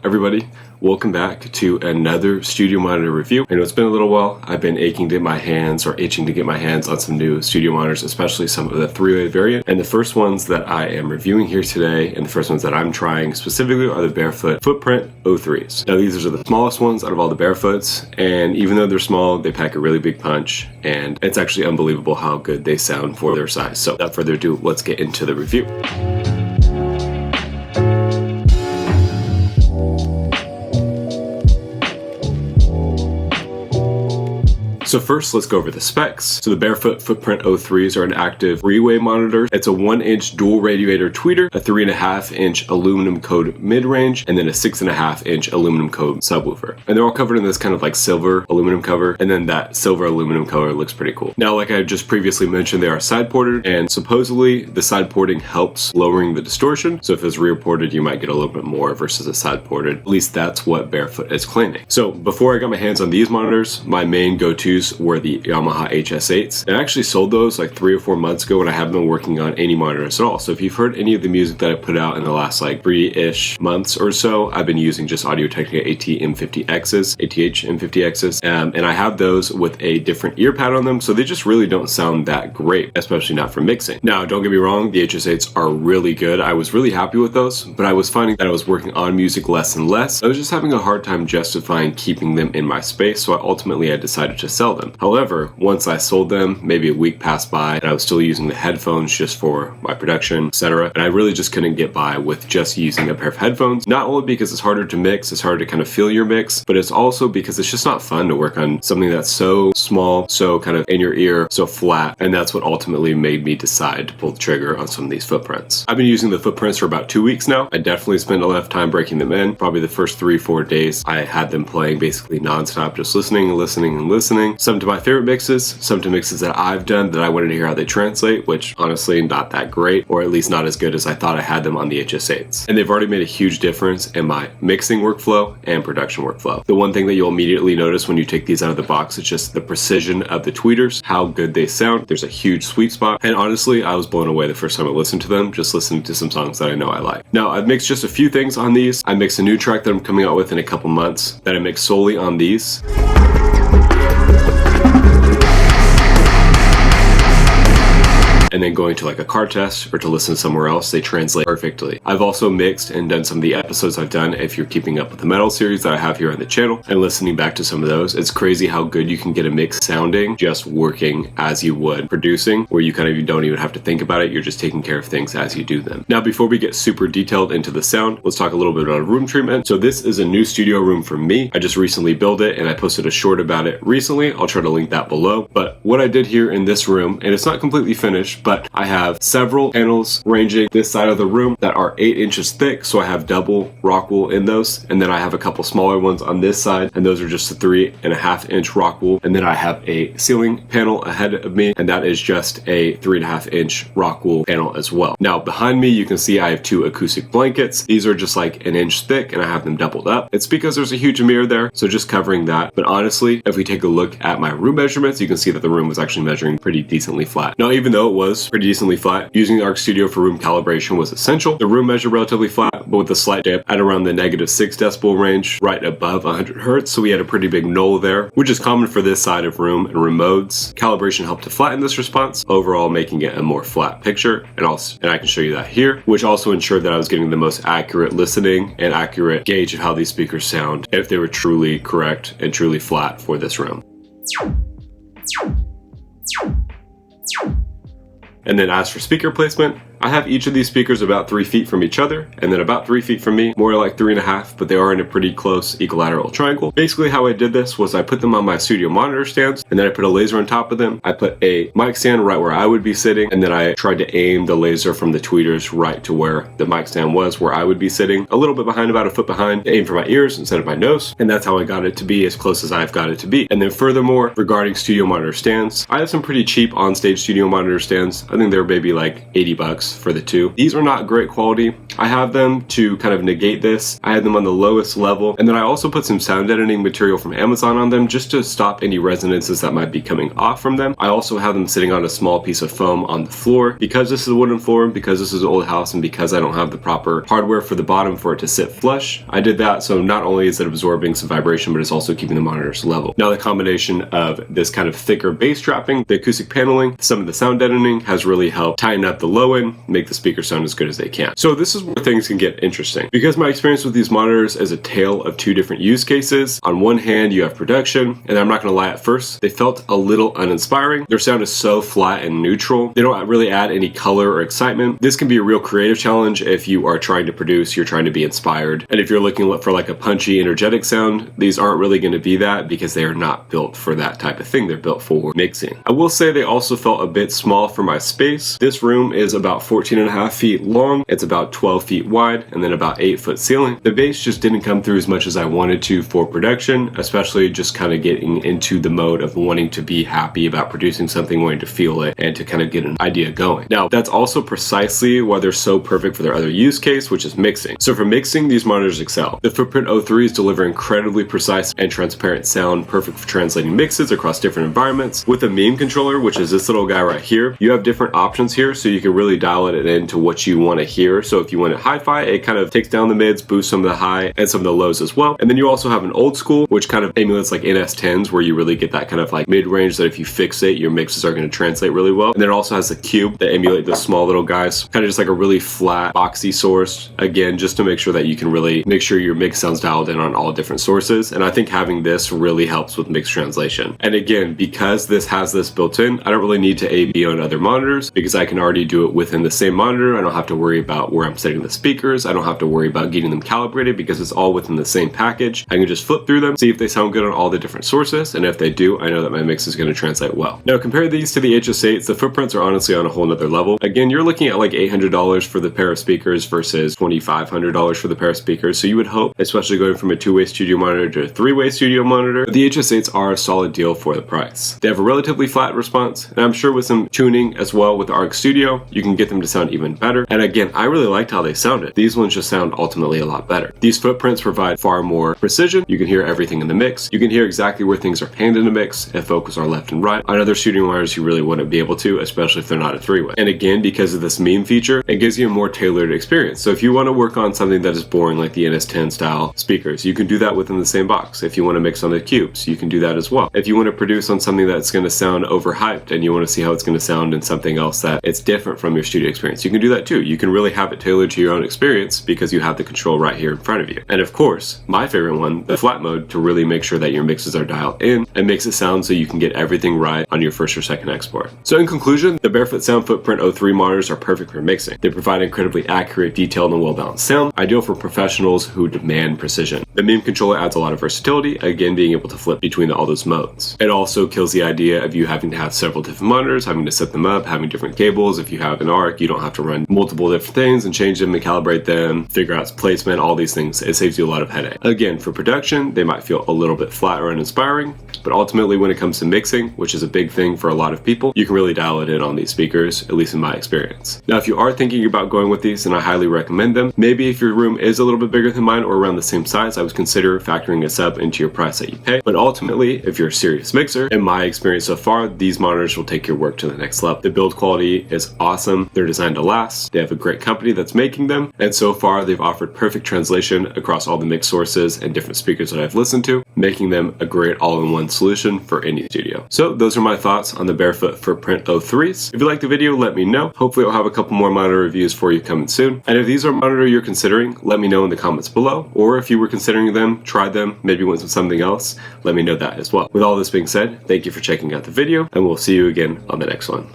everybody, welcome back to another studio monitor review. I know it's been a little while. I've been itching to get my hands on some new studio monitors, especially some of the 3-way variant. And the first ones that I am reviewing here today, and the first ones that I'm trying specifically, are the Barefoot Footprint 03s. Now these are the smallest ones out of all the Barefoots, and even though they're small, they pack a really big punch, and it's actually unbelievable how good they sound for their size. So without further ado, let's get into the review. So first, let's go over the specs. So the Barefoot Footprint 03s are an active 3-way monitor. It's a 1-inch dual radiator tweeter, a 3.5-inch aluminum coated mid-range, and then a 6.5-inch aluminum coated subwoofer. And they're all covered in this kind of like silver aluminum cover, and then that silver aluminum cover looks pretty cool. Now, like I just previously mentioned, they are side ported, and supposedly the side porting helps lowering the distortion. So if it's rear ported, you might get a little bit more versus a side ported. At least that's what Barefoot is claiming. So before I got my hands on these monitors, my main go-tos were the Yamaha HS8s. I actually sold those like 3 or 4 months ago, and I haven't been working on any monitors at all. So if you've heard any of the music that I put out in the last like 3-ish months or so, I've been using just Audio-Technica AT M50Xs, and I have those with a different ear pad on them, so they just really don't sound that great, especially not for mixing. Now, don't get me wrong, the HS8s are really good. I was really happy with those, but I was finding that I was working on music less and less. I was just having a hard time justifying keeping them in my space, so ultimately I decided to sell them. However, once I sold them, maybe a week passed by, and I was still using the headphones just for my production, etc. And I really just couldn't get by with just using a pair of headphones, not only because it's harder to mix, it's harder to kind of feel your mix, but it's also because it's just not fun to work on something that's so small, so kind of in your ear, so flat, and that's what ultimately made me decide to pull the trigger on some of these footprints. I've been using the footprints for about 2 weeks now. I definitely spent a lot of time breaking them in. Probably the first 3-4 days, I had them playing basically nonstop, just listening. Some to my favorite mixes, some to mixes that I've done that I wanted to hear how they translate, which honestly not that great, or at least not as good as I thought I had them on the HS8s. And they've already made a huge difference in my mixing workflow and production workflow. The one thing that you'll immediately notice when you take these out of the box is just the precision of the tweeters, how good they sound. There's a huge sweet spot, and honestly, I was blown away the first time I listened to them, just listening to some songs that I know I like. Now, I've mixed just a few things on these. I mixed a new track that I'm coming out with in a couple months that I mixed solely on these. And then going to like a car test or to listen somewhere else, they translate perfectly. I've also mixed and done some of the episodes I've done, if you're keeping up with the metal series that I have here on the channel, and listening back to some of those. It's crazy how good you can get a mix sounding just working as you would producing, where you kind of don't even have to think about it. You're just taking care of things as you do them. Now, before we get super detailed into the sound, let's talk a little bit about room treatment. So this is a new studio room for me. I just recently built it, and I posted a short about it recently. I'll try to link that below. But what I did here in this room, and it's not completely finished, but I have several panels ranging this side of the room that are 8 inches thick, so I have double rock wool in those, and then I have a couple smaller ones on this side, and those are just a 3.5-inch rock wool, and then I have a ceiling panel ahead of me, and that is just a 3.5-inch rock wool panel as well. Now behind me, you can see I have 2 acoustic blankets. These are just like 1 inch thick, and I have them doubled up. It's because there's a huge mirror there, so just covering that. But honestly, if we take a look at my room measurements, you can see that the room was actually measuring pretty decently flat. Now, even though it was pretty decently flat, using the Arc Studio for room calibration was essential. The room measured relatively flat, but with a slight dip at around the -6 decibel range, right above 100 hertz. So we had a pretty big null there, which is common for this side of room and room modes. Calibration helped to flatten this response, overall making it a more flat picture. And I can show you that here, which also ensured that I was getting the most accurate listening and accurate gauge of how these speakers sound, if they were truly correct and truly flat for this room. And then as for speaker placement, I have each of these speakers about 3 feet from each other, and then about 3 feet from me, more like 3.5, but they are in a pretty close equilateral triangle. Basically how I did this was I put them on my studio monitor stands, and then I put a laser on top of them. I put a mic stand right where I would be sitting, and then I tried to aim the laser from the tweeters right to where the mic stand was, where I would be sitting, a little bit behind, about a foot behind, to aim for my ears instead of my nose, and that's how I got it to be as close as I've got it to be. And then furthermore, regarding studio monitor stands, I have some pretty cheap on-stage studio monitor stands. I think they're maybe like $80. bucks for the two. These are not great quality. I have them to kind of negate this. I had them on the lowest level, and then I also put some sound editing material from Amazon on them just to stop any resonances that might be coming off from them. I also have them sitting on a small piece of foam on the floor. Because this is a wooden floor, because this is an old house, and because I don't have the proper hardware for the bottom for it to sit flush, I did that so not only is it absorbing some vibration, but it's also keeping the monitors level. Now the combination of this kind of thicker bass trapping, the acoustic paneling, some of the sound editing has really helped tighten up the low end, make the speakers sound as good as they can. So this is where things can get interesting, because my experience with these monitors is a tale of two different use cases. On one hand, you have production, and I'm not going to lie, at first they felt a little uninspiring. Their sound is so flat and neutral. They don't really add any color or excitement. This can be a real creative challenge if you are trying to produce, you're trying to be inspired. And if you're looking for like a punchy, energetic sound, these aren't really going to be that, because they are not built for that type of thing. They're built for mixing. I will say they also felt a bit small for my space. This room is about 14.5 feet long. It's about 12 feet wide, and then about 8-foot ceiling. The bass just didn't come through as much as I wanted to for production, especially just kind of getting into the mode of wanting to be happy about producing something, wanting to feel it, and to kind of get an idea going. Now, that's also precisely why they're so perfect for their other use case, which is mixing. So for mixing, these monitors excel. The Footprint 03s deliver incredibly precise and transparent sound, perfect for translating mixes across different environments. With a meme controller, which is this little guy right here, you have different options here, so you can really dial it into what you want to hear. So if you want it hi-fi, it kind of takes down the mids, boosts some of the high and some of the lows as well. And then you also have an old school, which kind of emulates like NS10s, where you really get that kind of like mid-range that if you fix it, your mixes are going to translate really well. And then it also has the cube that emulate the small little guys, kind of just like a really flat, boxy source. Again, just to make sure that you can really make sure your mix sounds dialed in on all different sources. And I think having this really helps with mix translation. And again, because this has this built in, I don't really need to A/B on other monitors, because I can already do it within the same monitor. I don't have to worry about where I'm setting the speakers. I don't have to worry about getting them calibrated, because it's all within the same package. I can just flip through them, see if they sound good on all the different sources, and if they do, I know that my mix is going to translate well. Now, compare these to the HS8s, the Footprints are honestly on a whole nother level. Again, you're looking at like $800 for the pair of speakers versus $2,500 for the pair of speakers. So you would hope, especially going from a two-way studio monitor to a three-way studio monitor, the HS8s are a solid deal for the price. They have a relatively flat response, and I'm sure with some tuning as well with the Arc Studio, you can get them to sound even better. And again, I really liked how they sounded. These ones just sound ultimately a lot better. These Footprints provide far more precision. You can hear everything in the mix. You can hear exactly where things are panned in the mix, if vocals are left and right. On other studio monitors, you really wouldn't be able to, especially if they're not a three-way. And again, because of this meme feature, it gives you a more tailored experience. So if you want to work on something that is boring, like the NS10 style speakers, you can do that within the same box. If you want to mix on the cubes, you can do that as well. If you want to produce on something that's going to sound overhyped and you want to see how it's going to sound in something else that it's different from your studio experience, you can do that too. You can really have it tailored to your own experience, because you have the control right here in front of you. And of course, my favorite one, the flat mode, to really make sure that your mixes are dialed in and makes it sound so you can get everything right on your first or second export. So in conclusion, the Barefoot Sound Footprint 03 monitors are perfect for mixing. They provide incredibly accurate, detailed, and well-balanced sound, ideal for professionals who demand precision. The meme controller adds a lot of versatility, again being able to flip between all those modes. It also kills the idea of you having to have several different monitors, having to set them up, having different cables. If you have an ARC, you don't have to run multiple different things and change them and calibrate them, figure out placement, all these things. It saves you a lot of headache. Again, for production, they might feel a little bit flat or uninspiring, but ultimately when it comes to mixing, which is a big thing for a lot of people, you can really dial it in on these speakers, at least in my experience. Now, if you are thinking about going with these, then I highly recommend them. Maybe if your room is a little bit bigger than mine or around the same size, I would consider factoring this up into your price that you pay. But ultimately, if you're a serious mixer, in my experience so far, these monitors will take your work to the next level. The build quality is awesome. They're designed to last. They have a great company that's making them. And so far, they've offered perfect translation across all the mix sources and different speakers that I've listened to, making them a great all-in-one solution for any studio. So those are my thoughts on the Barefoot Footprint 03s. If you liked the video, let me know. Hopefully I'll have a couple more monitor reviews for you coming soon. And if these are a monitor you're considering, let me know in the comments below. Or if you were considering them, tried them, maybe went with something else, let me know that as well. With all this being said, thank you for checking out the video, and we'll see you again on the next one.